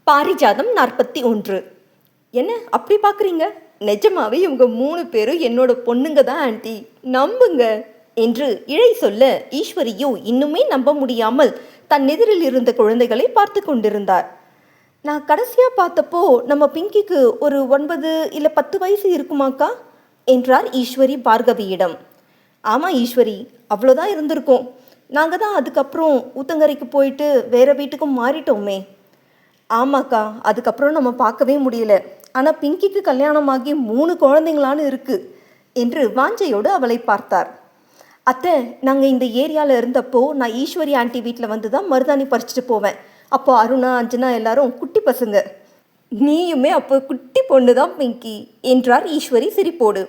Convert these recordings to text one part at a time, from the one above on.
பாரிஜாதம் 41. என்ன அப்படி பார்க்குறீங்க? நிஜமாவே இவங்க 3 பேரும் என்னோட பொண்ணுங்க தான் ஆண்டி, நம்புங்க என்று இழை சொல்ல ஈஸ்வரியோ இன்னுமே நம்ப முடியாமல் தன் எதிரில் இருந்த குழந்தைகளை பார்த்து கொண்டிருந்தார். நான் கடைசியாக பார்த்தப்போ நம்ம பிங்கிக்கு ஒரு 9 இல்லை 10 வயசு இருக்குமாக்கா என்றார் ஈஸ்வரி பார்கவியிடம். ஆமாம் ஈஸ்வரி, அவ்வளோதான் இருந்திருக்கோம். நாங்கள் தான் அதுக்கப்புறம் ஊத்தங்கரைக்கு போயிட்டு வேறு வீட்டுக்கும் மாறிட்டோமே. ஆமாக்கா, அதுக்கப்புறம் நம்ம பார்க்கவே முடியல. ஆனால் பிங்கிக்கு கல்யாணமாகி 3 குழந்தைங்களான்னு இருக்குது என்று வாஞ்சையோடு அவளை பார்த்தார். அத்தை, நாங்கள் இந்த ஏரியாவில் இருந்தப்போ நான் ஈஸ்வரி ஆண்டி வீட்டில் வந்து தான் மருதாணி பறிச்சுட்டு போவேன். அப்போ அருணா அஞ்சனா எல்லாரும் குட்டி பசங்க. நீயுமே அப்போ குட்டி பொண்ணு தான் பிங்கி என்றார் ஈஸ்வரி சிரிப்போடு.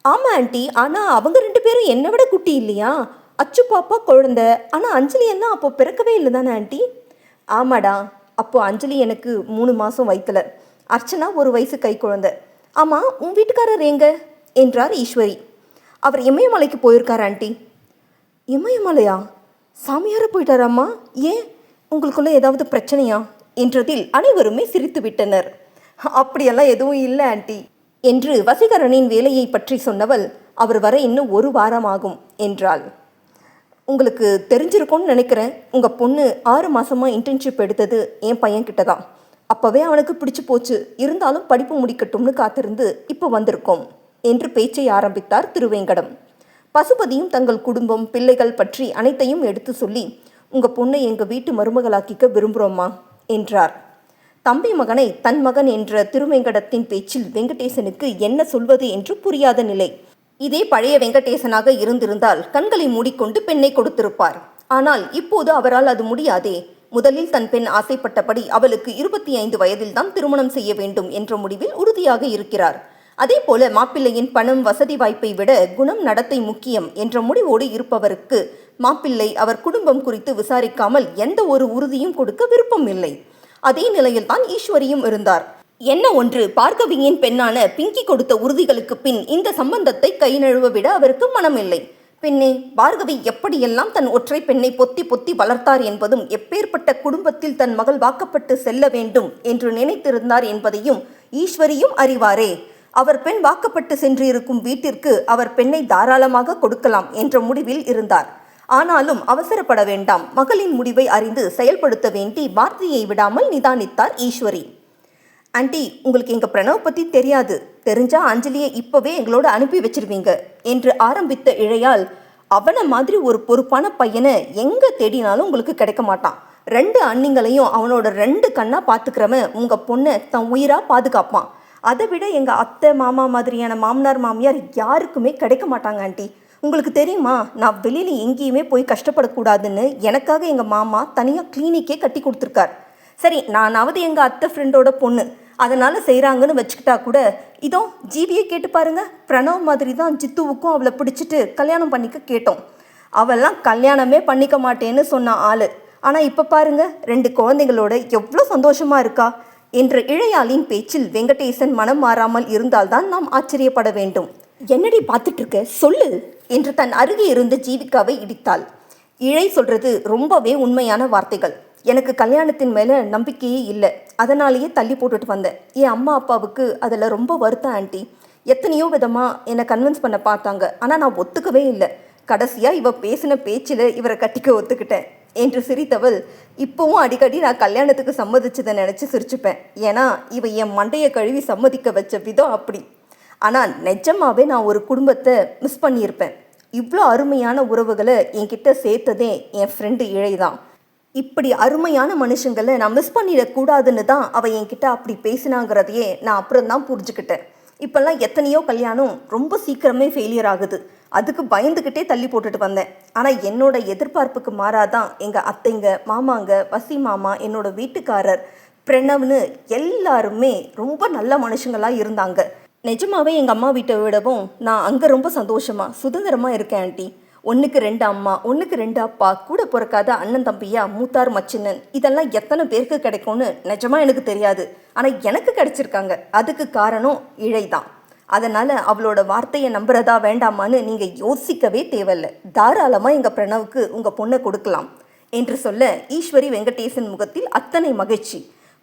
ஆமாம் ஆண்டி, ஆனால் அவங்க 2 பேரும் என்னை விட குட்டி இல்லையா? அச்சு பாப்பா குழந்தை, ஆனால் அஞ்சலி என்ன அப்போ பிறக்கவே இல்லை தானே ஆண்டி? ஆமாடா, அப்போது அஞ்சலி எனக்கு 3 மாதம் வயிற்றுல, அர்ச்சனா 1 வயசு கை குழந்தை. ஆமாம், உன் வீட்டுக்காரர் எங்க என்றார் ஈஸ்வரி. அவர் இமயமலைக்கு போயிருக்கார் ஆண்டி. இமயமலையா? சாமியார போயிட்டாராம்மா? ஏன், உங்களுக்குள்ள ஏதாவது பிரச்சனையா என்றதில் அனைவருமே சிரித்து விட்டனர். அப்படியெல்லாம் எதுவும் இல்லை ஆண்டி என்று வசீகரனின் வேலையை பற்றி சொன்னவள், அவர் வர இன்னும் 1 வாரம் ஆகும் என்றாள். உங்களுக்கு தெரிஞ்சிருக்கும்னு நினைக்கிறேன், உங்கள் பொண்ணு 6 மாதமாக இன்டர்ன்ஷிப் எடுத்தது என் பையன்கிட்ட தான். அப்போவே அவனுக்கு பிடிச்சி போச்சு, இருந்தாலும் படிப்பு முடிக்கட்டும்னு காத்திருந்து இப்போ வந்திருக்கோம் என்று பேச்சை ஆரம்பித்தார் திருவேங்கடம். பசுபதியும் தங்கள் குடும்பம் பிள்ளைகள் பற்றி அனைத்தையும் எடுத்து சொல்லி, உங்கள் பொண்ணை எங்கள் வீட்டு மருமகளாக்கிக்க விரும்புகிறோம்மா என்றார். தம்பி மகனை தன் மகன் என்ற திருவேங்கடத்தின் பேச்சில் வெங்கடேசனுக்கு என்ன சொல்வது என்று புரியாத நிலை. இதே பழைய வெங்கடேசனாக இருந்திருந்தால் கண்களை மூடிக்கொண்டு பெண்ணை கொடுத்திருப்பார். ஆனால் இப்போது அவரால் அது முடியாதே. முதலில் தன் பெண் ஆசைப்பட்டபடி அவளுக்கு 25 வயதில்தான் திருமணம் செய்ய வேண்டும் என்ற முடிவில் உறுதியாக இருக்கிறார். அதே போல மாப்பிள்ளையின் பணம் வசதி வாய்ப்பை விட குணம் நடத்தை முக்கியம் என்ற முடிவோடு இருப்பவருக்கு மாப்பிள்ளை அவர் குடும்பம் குறித்து விசாரிக்காமல் எந்த ஒரு உறுதியும் கொடுக்க விருப்பம் இல்லை. அதே நிலையில்தான் ஈஸ்வரியும் இருந்தார். என்ன ஒன்று, பார்கவியின் பெண்ணான பிங்கி கொடுத்த உறுதிகளுக்கு பின் இந்த சம்பந்தத்தை கை நழுவ விட அவருக்கு மனமில்லை. பின்னே பார்கவி எப்படியெல்லாம் தன் ஒற்றை பெண்ணை பொத்தி பொத்தி வளர்த்தார் என்பதும், எப்பேற்பட்ட குடும்பத்தில் தன் மகள் வாக்கப்பட்டு செல்ல வேண்டும் என்று நினைத்திருந்தார் என்பதையும் ஈஸ்வரியும் அறிவாரே. அவர் பெண் வாக்கப்பட்டு சென்றிருக்கும் வீட்டிற்கு அவர் பெண்ணை தாராளமாக கொடுக்கலாம் என்ற முடிவில் இருந்தார். ஆனாலும் அவசரப்பட வேண்டாம், மகளின் முடிவை அறிந்து செயல்படுத்த வேண்டி வார்த்தையை விடாமல் நிதானித்தார் ஈஸ்வரி. ஆண்டி, உங்களுக்கு எங்கள் பிரணவ் பற்றி தெரியாது, தெரிஞ்சா அஞ்சலியை இப்போவே எங்களோட அனுப்பி வச்சிருவீங்க என்று ஆரம்பித்த இழையால், அவனை மாதிரி ஒரு பொறுப்பான பையனை எங்கே தேடினாலும் உங்களுக்கு கிடைக்க மாட்டான். 2 அண்ணிங்களையும் அவனோட 2 கண்ணாக பார்த்துக்கிறவன் உங்கள் பொண்ணை தன் உயிராக பாதுகாப்பான். அதை விட எங்கள் அத்தை மாமா மாதிரியான மாமனார் மாமியார் யாருக்குமே கிடைக்க மாட்டாங்க ஆண்டி. உங்களுக்கு தெரியுமா, நான் வெளியில் எங்கேயுமே போய் கஷ்டப்படக்கூடாதுன்னு எனக்காக எங்கள் மாமா தனியாக கிளினிக்கே கட்டி கொடுத்துருக்கார். சரி, நானாவது எங்கள் அத்தை ஃப்ரெண்டோட பொண்ணு, அதனால் செய்கிறாங்கன்னு வச்சுக்கிட்டா கூட, இதோ ஜீவியை கேட்டு பாருங்க, பிரணவ் மாதிரி தான் ஜித்துவுக்கும் அவளை பிடிச்சிட்டு கல்யாணம் பண்ணிக்க கேட்டோம். அவெல்லாம் கல்யாணமே பண்ணிக்க மாட்டேன்னு சொன்ன ஆள். ஆனால் இப்போ பாருங்க, 2 குழந்தைங்களோட எவ்வளோ சந்தோஷமாக இருக்கா என்ற இழையாளின் பேச்சில் வெங்கடேசன் மனம் மாறாமல் இருந்தால்தான் நாம் ஆச்சரியப்பட வேண்டும். என்னடி பார்த்துட்டு இருக்க, சொல்லு என்று தன் அருகே இருந்த ஜீவிகாவை இடித்தாள். இழை சொல்றது ரொம்பவே உண்மையான வார்த்தைகள். எனக்கு கல்யாணத்தின் மேலே நம்பிக்கையே இல்லை, அதனாலேயே தள்ளி போட்டுட்டு வந்தேன். என் அம்மா அப்பாவுக்கு அதில் ரொம்ப வருத்தம் ஆண்டி. எத்தனையோ விதமாக என்னை கன்வின்ஸ் பண்ண பார்த்தாங்க, ஆனால் நான் ஒத்துக்கவே இல்லை. கடைசியாக இவ பேசின பேச்சில் இவரை கட்டிக்க ஒத்துக்கிட்டேன் என்று சிரித்தவள், இப்போவும் அடிக்கடி நான் கல்யாணத்துக்கு சம்மதிச்சதை நினச்சி சிரிச்சுப்பேன். ஏன்னா இவ என் மண்டையை கழுவி சம்மதிக்க வச்ச விதம் அப்படி. ஆனால் நிஜமாவே நான் ஒரு குடும்பத்தை மிஸ் பண்ணியிருப்பேன். இவ்வளோ அருமையான உறவுகளை என்கிட்ட சேர்த்ததே என் ஃப்ரெண்டு இழை தான். இப்படி அருமையான மனுஷங்களை நான் மிஸ் பண்ணிடக்கூடாதுன்னு தான் அவள் என்கிட்ட அப்படி பேசினாங்கிறதையே நான் அப்புறம்தான் புரிஞ்சுக்கிட்டேன். இப்போல்லாம் எத்தனையோ கல்யாணம் ரொம்ப சீக்கிரமே ஃபெயிலியர் ஆகுது, அதுக்கு பயந்துக்கிட்டே தள்ளி போட்டுட்டு வந்தேன். ஆனால் என்னோட எதிர்பார்ப்புக்கு மாறாதான் எங்கள் அத்தைங்க, மாமாங்க, வசி மாமா, என்னோட வீட்டுக்காரர், பிரணவ்னு எல்லாருமே ரொம்ப நல்ல மனுஷங்களாக இருந்தாங்க. நிஜமாவே எங்கள் அம்மா வீட்டை விடவும் நான் அங்கே ரொம்ப சந்தோஷமாக சுதந்திரமாக இருக்கேன் ஆண்டி. 1க்கு 2 அம்மா, 1க்கு 2 அப்பா, கூட பிறக்காத அண்ணன் தம்பியா, மூத்தார் மச்சினன், இதெல்லாம் எத்தனை பேருக்கு கிடைக்கும்னு நிஜமாக எனக்கு தெரியாது. ஆனால் எனக்கு கிடைச்சிருக்காங்க. அதுக்கு காரணம் இழை தான். அதனால் அவளோட வார்த்தையை நம்புறதா வேண்டாமான்னு நீங்கள் யோசிக்கவே தேவையில்லை. தாராளமாக எங்கள் பிரணவுக்கு உங்கள் பொண்ணை கொடுக்கலாம் என்று சொல்ல ஈஸ்வரி வெங்கடேசன் முகத்தில் அத்தனை மகிழ்ச்சி.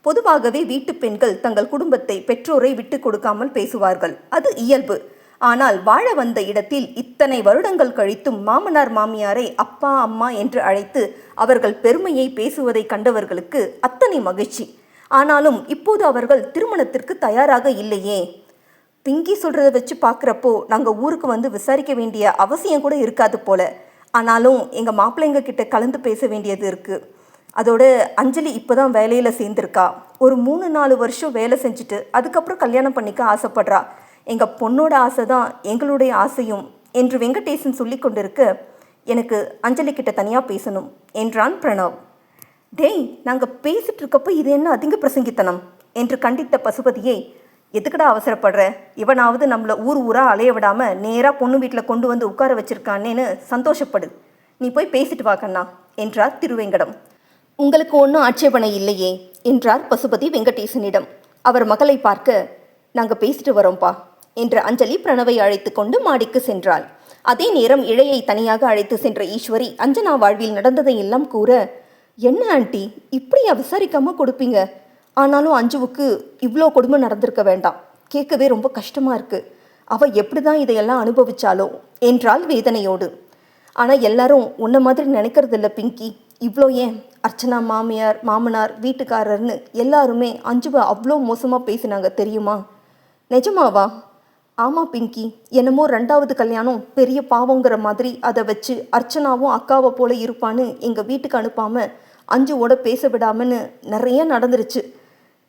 பொதுவாகவே வீட்டு பெண்கள் தங்கள் குடும்பத்தை பெற்றோரை விட்டு கொடுக்காமல் பேசுவார்கள், அது இயல்பு. ஆனால் வாழ வந்த இடத்தில் இத்தனை வருடங்கள் கழித்தும் மாமனார் மாமியாரை அப்பா அம்மா என்று அழைத்து அவர்கள் பெருமையை பேசுவதை கண்டவர்களுக்கு அத்தனை மகிழ்ச்சி. ஆனாலும் இப்போது அவர்கள் திருமணத்திற்கு தயாராக இல்லையே. பிங்கி சொல்கிறத வச்சு பார்க்குறப்போ நாங்கள் ஊருக்கு வந்து விசாரிக்க வேண்டிய அவசியம் கூட இருக்காது போல. ஆனாலும் எங்கள் மாப்பிள்ளைங்க கிட்ட கலந்து பேச வேண்டியது இருக்குது. அதோட அஞ்சலி இப்போ தான் வேலையில் சேர்ந்துருக்கா. ஒரு 3-4 வருஷம் வேலை செஞ்சுட்டு அதுக்கப்புறம் கல்யாணம் பண்ணிக்க ஆசைப்படுறா. எங்கள் பொண்ணோட ஆசை தான் எங்களுடைய ஆசையும் என்று வெங்கடேசன் சொல்லி கொண்டிருக்க, எனக்கு அஞ்சலி கிட்ட தனியாக பேசணும் என்றான் பிரணவ். டேய், நாங்கள் பேசிட்டு இருக்கப்போ இது என்ன அதிக பிரசங்கித்தனம் என்று கண்டித்த பசுபதியை, எதுக்கடா அவசரப்படுற? இவனாவது நம்மளை ஊராக அலைய விடாமல் நேராக பொண்ணு வீட்டில் கொண்டு வந்து உட்கார வச்சிருக்கானேன்னு சந்தோஷப்படு. நீ போய் பேசிட்டு வா கண்ணா என்றார் திருவேங்கடம். உங்களுக்கு ஒன்றும் ஆட்சேபனை இல்லையே என்றார் பசுபதி வெங்கடேசனிடம். அவர் மகளை பார்க்க, நாங்கள் பேசிட்டு வரோம்ப்பா என்ற அஞ்சலி பிரணவை அழைத்து கொண்டு மாடிக்கு சென்றாள். அதே நேரம் இழையை தனியாக அழைத்து சென்ற ஈஸ்வரி அஞ்சனா வாழ்வில் நடந்ததை எல்லாம் கூற, என்ன ஆண்டி இப்படியா விசாரிக்காமல் கொடுப்பீங்க? ஆனாலும் அஞ்சுவுக்கு இவ்வளோ கொடுமை நடந்திருக்க வேண்டாம். கேட்கவே ரொம்ப கஷ்டமாக இருக்குது. அவள் எப்படி தான் இதையெல்லாம் அனுபவிச்சாலோ என்றால் வேதனையோடு. ஆனால் எல்லாரும் உன்ன மாதிரி நினைக்கிறதில்ல பிங்கி. இவ்வளோ ஏன், அர்ச்சனா மாமியார் மாமனார் வீட்டுக்காரர்னு எல்லாருமே அஞ்சுவை அவ்வளோ மோசமாக பேசினாங்க தெரியுமா? நிஜமாவா? ஆமாம் பிங்கி, என்னமோ 2வது கல்யாணம் பெரிய பாவங்கிற மாதிரி அதை வச்சு அர்ச்சனாவும் அக்காவை போல இருப்பான்னு எங்கள் வீட்டுக்கு அனுப்பாமல் அஞ்சுவோட பேச விடாமன்னு நிறைய நடந்துருச்சு.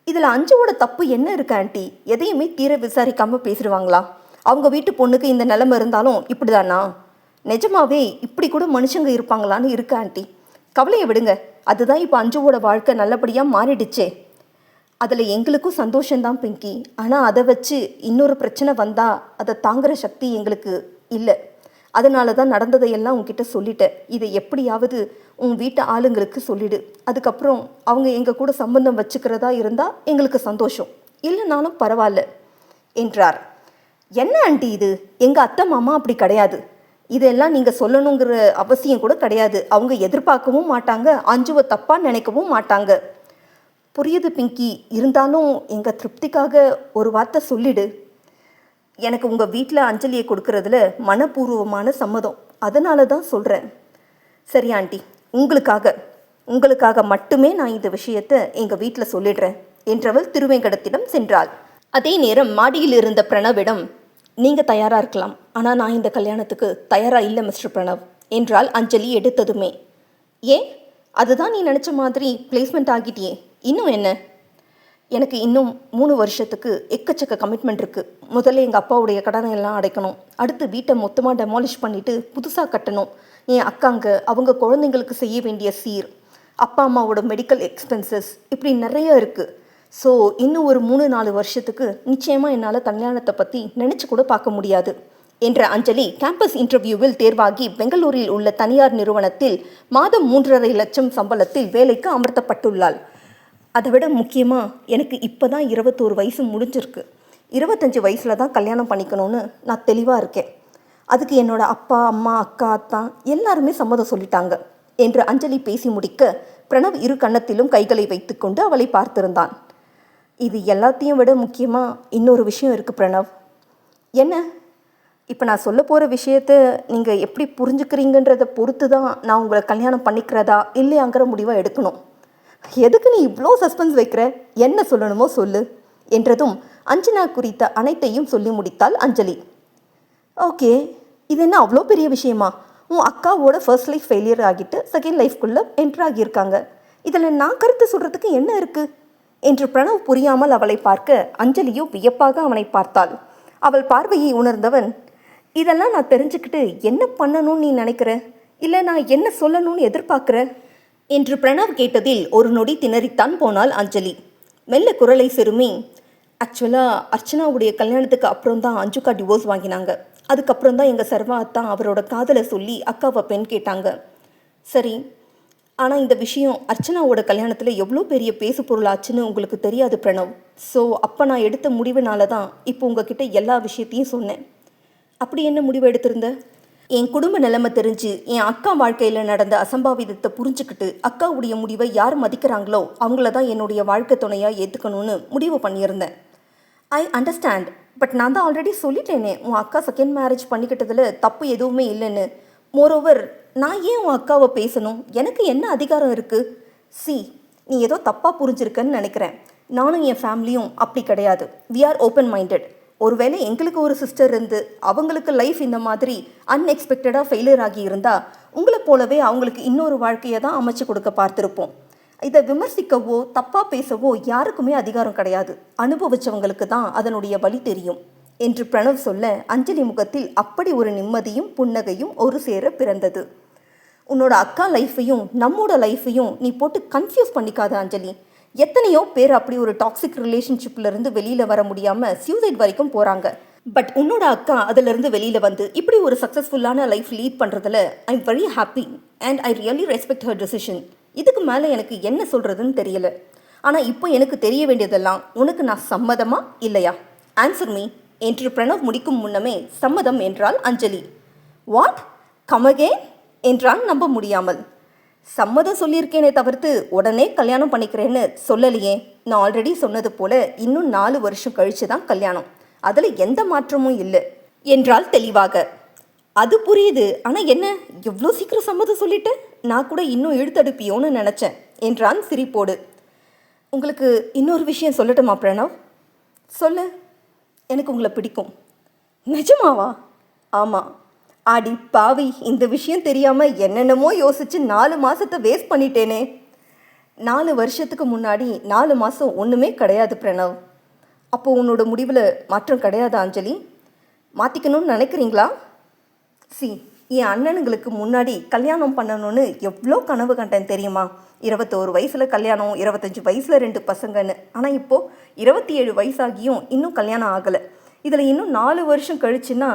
இதில் அஞ்சுவோட தப்பு என்ன இருக்கு ஆண்டி? எதையுமே தீர விசாரிக்காமல் பேசிடுவாங்களா? அவங்க வீட்டு பொண்ணுக்கு இந்த நிலைமை இருந்தாலும் இப்படி தானா? நிஜமாவே இப்படி கூட மனுஷங்க இருப்பாங்களான்னு இருக்கு ஆண்டி. கவலையை விடுங்க. அதுதான் இப்போ அஞ்சுவோட வாழ்க்கை நல்லபடியாக மாறிடுச்சே. அதில் எங்களுக்கும் சந்தோஷந்தான் பிங்கி. ஆனால் அதை வச்சு இன்னொரு பிரச்சனை வந்தால் அதை தாங்குகிற சக்தி எங்களுக்கு இல்லை. அதனால தான் நடந்ததையெல்லாம் உங்ககிட்ட சொல்லிட்டேன். இதை எப்படியாவது உன் வீட்டு ஆளுங்களுக்கு சொல்லிடு. அதுக்கப்புறம் அவங்க எங்கள் கூட சம்பந்தம் வச்சுக்கிறதா இருந்தால் எங்களுக்கு சந்தோஷம், இல்லைனாலும் பரவாயில்ல என்றார். என்ன ஆண்டி இது? எங்கள் அத்தை மாமா அப்படி கிடையாது. இதெல்லாம் நீங்கள் சொல்லணுங்கிற அவசியம் கூட கிடையாது. அவங்க எதிர்பார்க்கவும் மாட்டாங்க, அஞ்சுவை தப்பாக நினைக்கவும் மாட்டாங்க. புரியுது பிங்கி, இருந்தாலும் எங்கள் திருப்திக்காக ஒரு வார்த்தை சொல்லிடு. எனக்கு உங்கள் வீட்டில் அஞ்சலியை கொடுக்கறதுல மனப்பூர்வமான சம்மதம். அதனால தான் சொல்கிறேன். சரி ஆண்டி, உங்களுக்காக மட்டுமே நான் இந்த விஷயத்தை எங்கள் வீட்டில் சொல்லிடுறேன் என்றவள் திருவேங்கடத்திடம் சென்றாள். அதே நேரம் மாடியில் இருந்த பிரணவிடம், நீங்கள் தயாராக இருக்கலாம், ஆனால் நான் இந்த கல்யாணத்துக்கு தயாராக இல்லை மிஸ்டர் பிரணவ் என்றாள் அஞ்சலி எடுத்ததுமே. ஏன்? அதுதான் நீ நினச்ச மாதிரி பிளேஸ்மெண்ட் ஆகிட்டியே, இன்னும் என்ன? எனக்கு இன்னும் 3 வருஷத்துக்கு எக்கச்சக்க கமிட்மெண்ட் இருக்குது. முதல்ல எங்கள் அப்பாவுடைய கடனை எல்லாம் அடைக்கணும். அடுத்து வீட்டை மொத்தமாக டெமாலிஷ் பண்ணிவிட்டு புதுசாக கட்டணும். என் அக்காங்க அவங்க குழந்தைங்களுக்கு செய்ய வேண்டிய சீர், அப்பா அம்மாவோட மெடிக்கல் எக்ஸ்பென்சஸ், இப்படி நிறைய இருக்குது. ஸோ இன்னும் ஒரு 3-4 வருஷத்துக்கு நிச்சயமாக என்னால் கல்யாணத்தை பற்றி நினச்சி கூட பார்க்க முடியாது என்ற அஞ்சலி கேம்பஸ் இன்டர்வியூவில் தேர்வாகி பெங்களூரில் உள்ள தனியார் நிறுவனத்தில் மாதம் 3.5 லட்சம் சம்பளத்தில் வேலைக்கு அமர்த்தப்பட்டுள்ளாள். அதை விட முக்கியமாக எனக்கு இப்போ தான் 21 வயசு முடிஞ்சிருக்கு. 25 வயசில் தான் கல்யாணம் பண்ணிக்கணும்னு நான் தெளிவாக இருக்கேன். அதுக்கு என்னோடய அப்பா அம்மா அக்கா அத்தா எல்லாருமே சம்மதம் சொல்லிட்டாங்க என்று அஞ்சலி பேசி முடிக்க பிரணவ் இரு கன்னத்திலும் கைகளை வைத்துக்கொண்டு அவளை பார்த்திருந்தான். இது எல்லாத்தையும் விட முக்கியமாக இன்னொரு விஷயம் இருக்குது பிரணவ். என்ன? இப்போ நான் சொல்ல போகிற விஷயத்த நீங்கள் எப்படி புரிஞ்சுக்கிறீங்கன்றதை பொறுத்து தான் நான் உங்களை கல்யாணம் பண்ணிக்கிறதா இல்லையாங்கிற முடிவை எடுக்கணும். எதுக்கு நீ இவ்வளோ சஸ்பென்ஸ் வைக்கிற? என்ன சொல்லணுமோ சொல்லு என்றதும் அஞ்சனா குறித்த அனைத்தையும் சொல்லி முடித்தாள் அஞ்சலி. ஓகே, இது என்ன அவ்வளோ பெரிய விஷயமா? உன் அக்காவோட ஃபர்ஸ்ட் லைஃப் ஃபெயிலியர் ஆகிட்டு செகண்ட் லைஃப்குள்ளே என்ட்ரு ஆகியிருக்காங்க. இதில் நான் கருத்து சொல்கிறதுக்கு என்ன இருக்குது என்று பிரணவ் புரியாமல் அவளை பார்க்க அஞ்சலியோ வியப்பாக அவனை பார்த்தாள். அவள் பார்வையை உணர்ந்தவன், இதெல்லாம் நான் தெரிஞ்சுக்கிட்டு என்ன பண்ணணும்னு நீ நினைக்கிற? இல்லை நான் என்ன சொல்லணும்னு எதிர்பார்க்குற என்று பிரணவ் கேட்டதில் ஒரு நொடி திணறித்தான் போனாள் அஞ்சலி. மெல்ல குரலை செருமி, ஆக்சுவலாக அர்ச்சனாவுடைய கல்யாணத்துக்கு அப்புறம் தான் அஞ்சுக்கா டிவோர்ஸ் வாங்கினாங்க. அதுக்கப்புறம் தான் எங்கள் சர்வா அத்தான் அவரோட காதலை சொல்லி அக்காவை பெண் கேட்டாங்க. சரி, ஆனால் இந்த விஷயம் அர்ச்சனாவோட கல்யாணத்தில் எவ்வளோ பெரிய பேசு பொருளாச்சுன்னு உங்களுக்கு தெரியாது பிரணவ். ஸோ அப்போ நான் எடுத்த முடிவுனால தான் இப்போ உங்ககிட்ட எல்லா விஷயத்தையும் சொன்னேன். அப்படி என்ன முடிவு எடுத்திருந்த? என் குடும்ப நிலைமை தெரிஞ்சு என் அக்கா வாழ்க்கையில் நடந்த அசம்பாவிதத்தை புரிஞ்சுக்கிட்டு அக்காவுடைய முடிவை யார் மதிக்கிறாங்களோ அவங்கள தான் என்னுடைய வாழ்க்கை துணையாக ஏற்றுக்கணும்னு முடிவு பண்ணியிருந்தேன். I understand. பட் நான் தான் ஆல்ரெடி சொல்லிட்டேனே உன் அக்கா செகண்ட் மேரேஜ் பண்ணிக்கிட்டதில் தப்பு எதுவுமே இல்லைன்னு. மோரோவர் நான் ஏன் உன் அக்காவை பேசணும்? எனக்கு என்ன அதிகாரம் இருக்குது? நீ ஏதோ தப்பாக புரிஞ்சிருக்கன்னு நினைக்கிறேன். நானும் என் ஃபேமிலியும் அப்படி கிடையாது. We are open minded. ஒருவேளை எங்களுக்கு ஒரு சிஸ்டர் இருந்து அவங்களுக்கு லைஃப் இந்த மாதிரி அன்எக்ஸ்பெக்டடாக ஃபெயிலியர் ஆகி இருந்தால் உங்களை போலவே அவங்களுக்கு இன்னொரு வாழ்க்கையை தான் அமைச்சு கொடுக்க பார்த்துருப்போம். இதை விமர்சிக்கவோ தப்பாக பேசவோ யாருக்குமே அதிகாரம் கிடையாது. அனுபவிச்சவங்களுக்கு தான் அதனுடைய வலி தெரியும் என்று பிரணவ் சொல்ல அஞ்சலி முகத்தில் அப்படி ஒரு நிம்மதியும் புன்னகையும் ஒரு சேர பிறந்தது. உன்னோட அக்கா லைஃப்பையும் நம்மோட லைஃப்பையும் நீ போட்டு கன்ஃபியூஸ் பண்ணிக்காத அஞ்சலி. எத்தனையோ பேர் அப்படி ஒரு டாக்ஸிக் ரிலேஷன்ஷிப்லேருந்து வெளியில் வர முடியாமல் சூசைட் வரைக்கும் போகிறாங்க. பட் உன்னோட அக்கா அதிலிருந்து வெளியில் வந்து இப்படி ஒரு சக்ஸஸ்ஃபுல்லான லைஃப் லீட் பண்ணுறதுல I am very happy and I really respect her decision. இதுக்கு மேலே எனக்கு என்ன சொல்கிறதுன்னு தெரியல. ஆனால் இப்போ எனக்கு தெரிய வேண்டியதெல்லாம் உனக்கு நான் சம்மதமா இல்லையா? ஆன்சர் மீ என்று பிரணவ் முடிக்கும் முன்னமே சம்மதம் என்றாள் அஞ்சலி. வாட்? கம் அகெயின் என்றான் நம்ப முடியாமல். சம்மதம் சொல்லியிருக்கேனே தவிர்த்து உடனே கல்யாணம் பண்ணிக்கிறேன்னு சொல்லலையே. நான் ஆல்ரெடி சொன்னது போல இன்னும் 4 வருஷம் கழித்து தான் கல்யாணம். அதில் எந்த மாற்றமும் இல்லை என்றால் தெளிவாக. அது புரியுது. ஆனால் என்ன எவ்வளோ சீக்கிரம் சம்மதம் சொல்லிட்டு? நான் கூட இன்னும் இழுத்தடுப்பியோன்னு நினச்சேன் என்றான் சிரிப்போடு. உங்களுக்கு இன்னொரு விஷயம் சொல்லட்டுமா பிரணவ்? சொல்லு. எனக்கு உங்களை பிடிக்கும். நிஜமாவா? ஆமாம். ஆடி பாவி, இந்த விஷயம் தெரியாமல் என்னென்னமோ யோசித்து 4 மாதத்தை வேஸ்ட் பண்ணிட்டேனே. 4 வருஷத்துக்கு முன்னாடி 4 மாதம் ஒன்றுமே கிடையாது பிரணவ். அப்போது உன்னோட முடிவில் மாற்றம் கிடையாது அஞ்சலி? மாற்றிக்கணும்னு நினைக்கிறீங்களா? என் அண்ணனுங்களுக்கு முன்னாடி கல்யாணம் பண்ணணும்னு எவ்வளோ கனவு கண்டேன் தெரியுமா? 21 வயசில் கல்யாணம், 25 வயசில் 2 பசங்கன்னு. ஆனால் இப்போது 27 வயசாகியும் இன்னும் கல்யாணம் ஆகலை. இதில் இன்னும் 4 வருஷம் கழிச்சுன்னா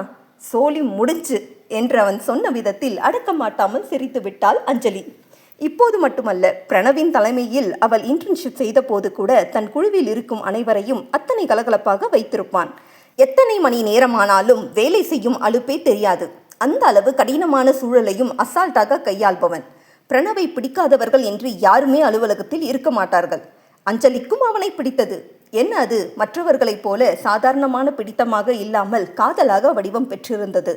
சோலி முடிஞ்சு என்று அவன் சொன்ன விதத்தில் அடக்க மாட்டாமல் சிரித்து விட்டாள் அஞ்சலி. இப்போது மட்டுமல்ல, பிரணவின் தலைமையில் அவள் இன்டர்ன்ஷிப் செய்த போது கூட தன் குழுவில் இருக்கும் அனைவரையும் அத்தனை கலகலப்பாக வைத்திருப்பான். எத்தனை மணி நேரமானாலும் வேலை செய்யும் அலுப்பே தெரியாது. அந்த அளவு கடினமான சூழலையும் அசால்ட்டாக கையாள்பவன். பிரணவை பிடிக்காதவர்கள் என்று யாருமே அலுவலகத்தில் இருக்க மாட்டார்கள். அஞ்சலிக்கும் அவனை பிடித்தது. என்ன அது மற்றவர்களைப் போல சாதாரணமான பிடித்தமாக இல்லாமல் காதலாக வடிவம் பெற்றிருந்தது.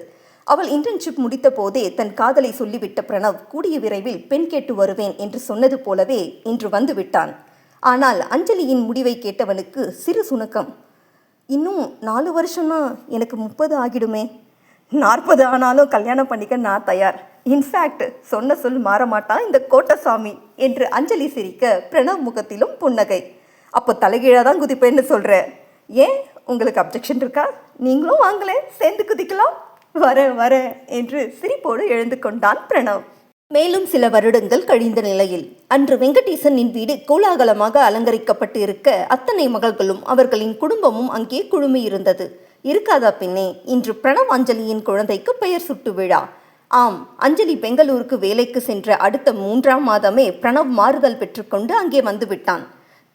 அவள் இன்டர்ன்ஷிப் முடித்த போதே தன் காதலை சொல்லிவிட்ட பிரணவ் கூடிய விரைவில் பெண் கேட்டு வருவேன் என்று சொன்னது போலவே இன்று வந்து விட்டான். ஆனால் அஞ்சலியின் முடிவை கேட்டவனுக்கு சிறு சுணக்கம். இன்னும் 4 வருஷம்னா எனக்கு 30 ஆகிடுமே. 40 ஆனாலும் கல்யாணம் பண்ணிக்க நான் தயார். இன்ஃபேக்ட் சொன்ன சொல் மாறமாட்டான் இந்த கோட்டசாமி என்று அஞ்சலி சிரிக்க பிரணவ் முகத்திலும் புன்னகை. அப்போ தலைகீழாக தான் குதிப்பேன்னு சொல்கிற. ஏன் உங்களுக்கு அப்ஜெக்ஷன் இருக்கா? நீங்களும் வாங்கலே, சேர்ந்து குதிக்கலாம். வர என்று சிரிப்போடு எழுந்து கொண்டான் பிரணவ். மேலும் சில வருடங்கள் கழிந்த நிலையில் அன்று வெங்கடேசனின் வீடு கோலாகலமாக அலங்கரிக்கப்பட்டு இருக்க அத்தனை மகள்களும் அவர்களின் குடும்பமும் அங்கே குழுமி இருந்தது. இருக்காதா பின்னே, இன்று பிரணவ் அஞ்சலியின் குழந்தைக்கு பெயர் சுட்டு விழா. ஆம், அஞ்சலி பெங்களூருக்கு வேலைக்கு சென்ற அடுத்த 3ஆம் மாதமே பிரணவ் மாறுதல் பெற்றுக்கொண்டு அங்கே வந்து விட்டான்.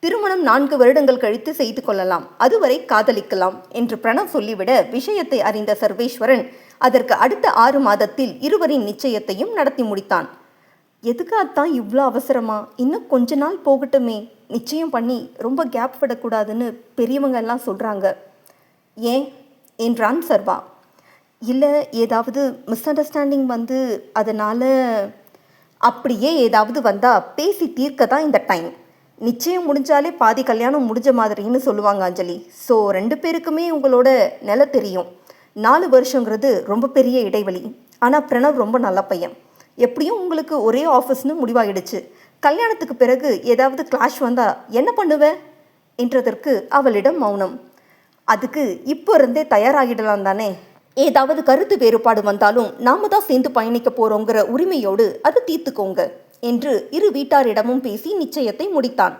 திருமணம் 4 வருடங்கள் கழித்து செய்து கொள்ளலாம், அதுவரை காதலிக்கலாம் என்று பிரணவ் சொல்லிவிட விஷயத்தை அறிந்த சர்வேஸ்வரன் அதற்கு அடுத்த 6 மாதத்தில் இருவரின் நிச்சயத்தையும் நடத்தி முடித்தான். எதுக்காகத்தான் இவ்வளோ அவசரமா? இன்னும் கொஞ்ச நாள் போகட்டுமே. நிச்சயம் பண்ணி ரொம்ப கேப் விடக்கூடாதுன்னு பெரியவங்க எல்லாம் சொல்கிறாங்க. ஏன் என்றான் சர்வா. இல்லை, ஏதாவது மிஸ் அண்டர்ஸ்டாண்டிங் வந்து அதனால். அப்படியே ஏதாவது வந்தால் பேசி தீர்க்க தான் இந்த டைம். நிச்சயம் முடிஞ்சாலே பாதி கல்யாணம் முடிஞ்ச மாதிரின்னு சொல்லுவாங்க அஞ்சலி. ஸோ 2 பேருக்குமே உங்களோட நிலை தெரியும். 4 வருஷங்கிறது ரொம்ப பெரிய இடைவெளி. ஆனால் பிரணவ் ரொம்ப நல்ல பையன். எப்படியும் உங்களுக்கு ஒரே ஆஃபீஸ்னு முடிவாகிடுச்சு. கல்யாணத்துக்கு பிறகு ஏதாவது கிளாஷ் வந்தால் என்ன பண்ணுவேன் என்றதற்கு அவளிடம் மௌனம். அதுக்கு இப்போ இருந்தே தயாராகிடலாம் தானே. ஏதாவது கருத்து வேறுபாடு வந்தாலும் நாம தான் சேர்ந்து பயணிக்க போகிறோங்கிற உரிமையோடு அது தீர்த்துக்கோங்க என்று இரு வீட்டாரிடமும் பேசி நிச்சயத்தை முடித்தான்.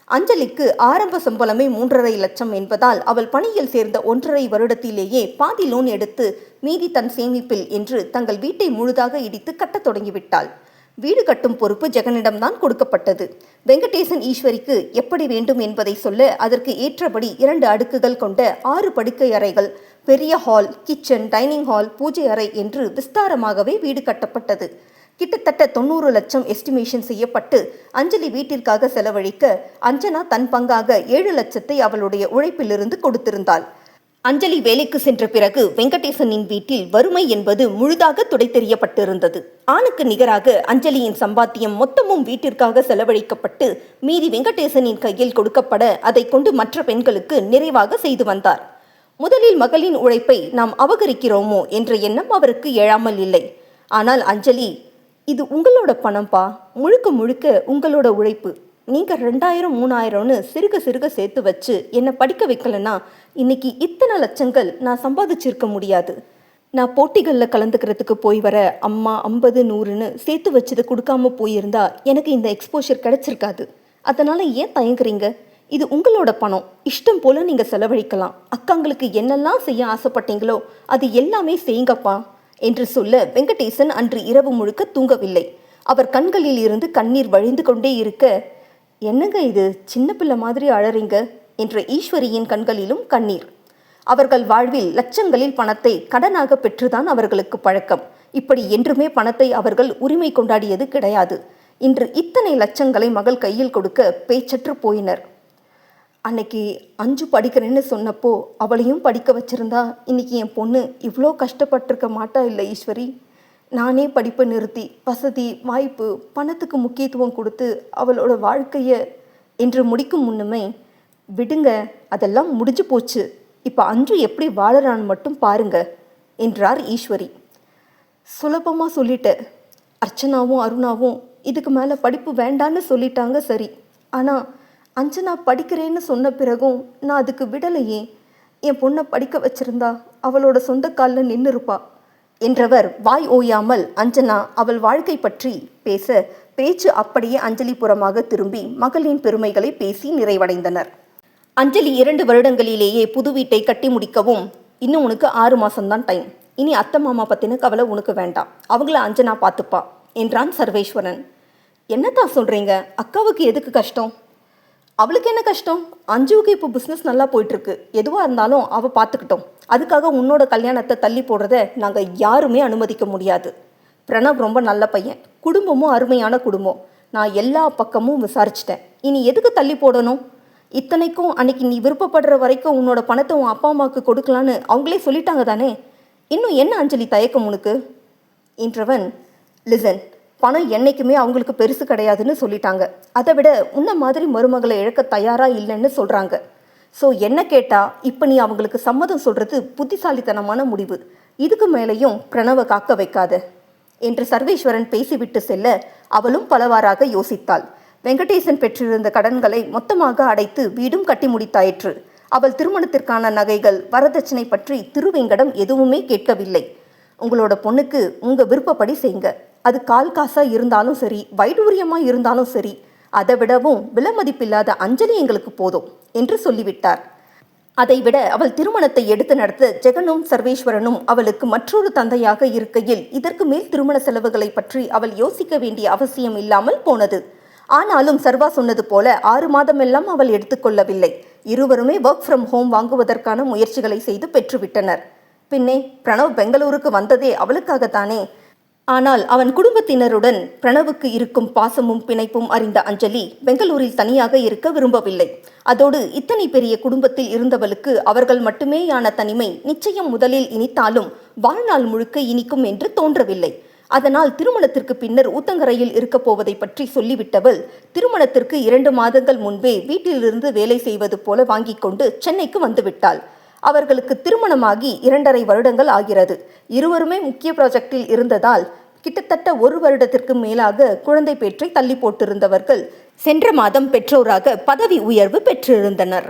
அஞ்சலிக்கு ஆரம்ப சம்பளமே 3.5 லட்சம் என்பதால் அவள் பணியில் சேர்ந்த 1.5 வருடத்திலேயே பாதி லோன் எடுத்து மீதி தன் சேமிப்பில் என்று தங்கள் வீட்டை முழுதாக இடித்து கட்டத் தொடங்கிவிட்டாள். வீடு கட்டும் பொறுப்பு ஜெகனிடம்தான் கொடுக்கப்பட்டது. வெங்கடேசன் ஈஸ்வரிக்கு எப்படி வேண்டும் என்பதை சொல்ல அதற்கு ஏற்றபடி 2 அடுக்குகள் கொண்ட 6 படுக்கை அறைகள், பெரிய ஹால், கிச்சன், டைனிங் ஹால், பூஜை அறை என்று விஸ்தாரமாகவே வீடு கட்டப்பட்டது. கிட்டத்தட்ட 90 லட்சம் எஸ்டிமேஷன் செய்யப்பட்டு அஞ்சலி வீட்டிற்காக செலவழிக்க அஞ்சனா தன் பங்காக 7 லட்சத்தை அவளுடைய உழைப்பிலிருந்து கொடுத்திருந்தாள். அஞ்சலி வேலைக்கு சென்ற பிறகு வெங்கடேசனின் வீட்டில் வறுமை என்பது முழுதாக துடைத்தெறியப்பட்டிருந்தது. ஆணுக்கு நிகராக அஞ்சலியின் சம்பாத்தியம் மொத்தமும் வீட்டிற்காக செலவழிக்கப்பட்டு மீதி வெங்கடேசனின் கையில் கொடுக்கப்பட அதை கொண்டு மற்ற பெண்களுக்கு நிறைவாக செய்து வந்தார். முதலில் மகளின் உழைப்பை நாம் அபகரிக்கிறோமோ என்ற எண்ணம் அவருக்கு எழாமல் இல்லை. ஆனால் அஞ்சலி, இது உங்களோட பணம்பா, முழுக்க முழுக்க உங்களோட உழைப்பு. நீங்கள் 2000 3000ன்னு சிறுக சிறுக சேர்த்து வச்சு என்னை படிக்க வைக்கலன்னா இன்னைக்கு இத்தனை லட்சங்கள் நான் சம்பாதிச்சிருக்க முடியாது. நான் போட்டிகளில் கலந்துக்கிறதுக்கு போய் வர அம்மா 50 100ன்னு சேர்த்து வச்சது கொடுக்காம போயிருந்தா எனக்கு இந்த எக்ஸ்போஷர் கிடைச்சிருக்காது. அதனால் ஏன் தயங்குறீங்க? இது உங்களோட பணம், இஷ்டம் போல் நீங்கள் செலவழிக்கலாம். அக்காங்களுக்கு என்னெல்லாம் செய்ய ஆசைப்பட்டீங்களோ அது எல்லாமே செய்யுங்கப்பா என்று சொல்ல வெங்கடேசன் அன்று இரவு முழுக்க தூங்கவில்லை. அவர் கண்களில் இருந்து கண்ணீர் வழிந்து கொண்டே இருக்க, என்னங்க இது, சின்ன பிள்ளை மாதிரி அழறீங்க என்ற ஈஸ்வரியின் கண்களிலும் கண்ணீர். அவர்கள் வாழ்வில் லட்சங்களில் பணத்தை கடனாக பெற்றுதான் அவர்களுக்கு பழக்கம். இப்படி என்றுமே பணத்தை அவர்கள் உரிமை கொண்டாடியது கிடையாது. இன்று இத்தனை லட்சங்களை மகள் கையில் கொடுக்க பேச்சற்று போயினர். அன்னைக்கு அஞ்சு படிக்கிறேன்னு சொன்னப்போ அவளையும் படிக்க வச்சிருந்தா இன்னைக்கு என் பொண்ணு இவ்வளோ கஷ்டப்பட்டிருக்க மாட்டா இல்லை ஈஸ்வரி. நானே படிப்பை நிறுத்தி வசதி வாய்ப்பு பணத்துக்கு முக்கியத்துவம் கொடுத்து அவளோட வாழ்க்கையை என்று முடிக்கும் முன்னுமே, விடுங்க, அதெல்லாம் முடிஞ்சு போச்சு, இப்போ அஞ்சு எப்படி வாழறான்னு மட்டும் பாருங்க என்றார் ஈஸ்வரி. சுலபமாக சொல்லிட்ட. அர்ச்சனாவும் அருணாவும் இதுக்கு மேலே படிப்பு வேண்டான்னு சொல்லிட்டாங்க, சரி. ஆனால் அஞ்சனா படிக்கிறேன்னு சொன்ன பிறகும் நான் அதுக்கு விடலையே. என் பொண்ணை படிக்க வச்சிருந்தா அவளோட சொந்த காலில் நின்று இருப்பா என்றவர் வாய் ஓயாமல் அஞ்சனா அவள் வாழ்க்கை பற்றி பேச பேச்சு அப்படியே அஞ்சலிபுரமாக திரும்பி மகளின் பெருமைகளை பேசி நிறைவடைந்தனர். அஞ்சலி 2 வருடங்களிலேயே புது வீட்டை கட்டி முடிக்கவும், இன்னும் உனக்கு 6 மாதம்தான் டைம், இனி அத்தை மாமா பற்றின கவலை உனக்கு வேண்டாம், அவங்கள அஞ்சனா பார்த்துப்பா என்றான் சர்வேஸ்வரன். என்னத்தான் சொல்கிறீங்க? அக்காவுக்கு எதுக்கு கஷ்டம்? அவளுக்கு என்ன கஷ்டம்? அஞ்சுவுக்கு இப்போ பிஸ்னஸ் நல்லா போயிட்டுருக்கு, எதுவாக இருந்தாலும் அவள் பார்த்துக்கிட்டோம். அதுக்காக உன்னோட கல்யாணத்தை தள்ளி போடுறத நாங்கள் யாருமே அனுமதிக்க முடியாது. பிரணவ் ரொம்ப நல்ல பையன், குடும்பமும் அருமையான குடும்பம். நான் எல்லா பக்கமும் விசாரிச்சிட்டேன். இனி எதுக்கு தள்ளி போடணும்? இத்தனைக்கும் அன்னைக்கு நீ விருப்பப்படுற வரைக்கும் உன்னோட பணத்தை உன் அப்பா அம்மாவுக்கு கொடுக்கலான்னு அவங்களே சொல்லிட்டாங்க தானே. இன்னும் என்ன அஞ்சலி தயக்கம் உனக்கு என்றவன், லிசன், பணம் என்றைக்குமே அவங்களுக்கு பெருசு கிடையாதுன்னு சொல்லிட்டாங்க. அதை விட உன்ன மாதிரி மருமகளை இழக்க தயாராக இல்லைன்னு சொல்கிறாங்க. ஸோ என்ன கேட்டால் இப்போ நீ அவங்களுக்கு சம்மதம் சொல்கிறது புத்திசாலித்தனமான முடிவு. இதுக்கு மேலேயும் பிரணவை காக்க வைக்காத என்று சர்வேஸ்வரன் பேசிவிட்டு செல்ல அவளும் பலவாறாக யோசித்தாள். வெங்கடேசன் பெற்றிருந்த கடன்களை மொத்தமாக அடைத்து வீடும் கட்டி முடித்தாயிற்று. அவள் திருமணத்திற்கான நகைகள் வரதட்சணை பற்றி திருவேங்கடம் எதுவுமே கேட்கவில்லை. உங்களோட பொண்ணுக்கு உங்கள் விருப்பப்படி செய்யுங்க, அது கால் காசாக இருந்தாலும் சரி, வைடூரியமாக இருந்தாலும் சரி, அதை விடவும் விலைமதிப்பில்லாத அஞ்சலி எங்களுக்கு போதும் என்று சொல்லிவிட்டார். அதைவிட அவள் திருமணத்தை எடுத்து நடத்த ஜெகனும் சர்வேஸ்வரனும் அவளுக்கு மற்றொரு தந்தையாக இருக்கையில் இதற்கு மேல் திருமண செலவுகளை பற்றி அவள் யோசிக்க வேண்டிய அவசியம் இல்லாமல் போனது. ஆனாலும் சர்வா சொன்னது போல 6 மாதமெல்லாம் அவள் எடுத்துக்கொள்ளவில்லை. இருவருமே ஒர்க் ஃப்ரம் ஹோம் வாங்குவதற்கான முயற்சிகளை செய்து பெற்றுவிட்டனர். பின்னே பிரணவ் பெங்களூருக்கு வந்ததே அவளுக்காகத்தானே. ஆனால் அவன் குடும்பத்தினருடன் பிரணவுக்கு இருக்கும் பாசமும் பிணைப்பும் அறிந்த அஞ்சலி பெங்களூரில் தனியாக இருக்க விரும்பவில்லை. அதோடு இத்தனை பெரிய குடும்பத்தில் இருந்தவளுக்கு அவர்கள் மட்டுமேயான தனிமை நிச்சயம் முதலில் இனித்தாலும் வாழ்நாள் முழுக்க இனிக்கும் என்று தோன்றவில்லை. அதனால் திருமணத்திற்கு பின்னர் ஊத்தங்கரையில் இருக்கப் போவதை பற்றி சொல்லிவிட்டவள் திருமணத்திற்கு 2 மாதங்கள் முன்பே வீட்டிலிருந்து வேலை செய்வது போல வாங்கி கொண்டு சென்னைக்கு வந்துவிட்டாள். அவர்களுக்கு திருமணமாகி 2.5 வருடங்கள் ஆகிறது. இருவருமே முக்கிய ப்ராஜெக்டில் இருந்ததால் கிட்டத்தட்ட 1 வருடத்திற்கு மேலாக குழந்தை பேற்றை தள்ளி போட்டிருந்தவர்கள் சென்ற மாதம் பெற்றோராக பதவி உயர்வு பெற்றிருந்தனர்.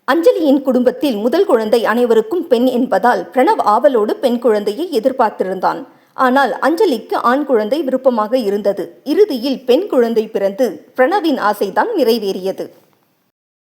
அஞ்சலியின் குடும்பத்தில் முதல் குழந்தை அனைவருக்கும் பெண் என்பதால் பிரணவ் ஆவலோடு பெண் குழந்தையை எதிர்பார்த்திருந்தான். ஆனால் அஞ்சலிக்கு ஆண் குழந்தை விருப்பமாக இருந்தது. இறுதியில் பெண் குழந்தை பிறந்து பிரணவின் ஆசைதான் நிறைவேறியது.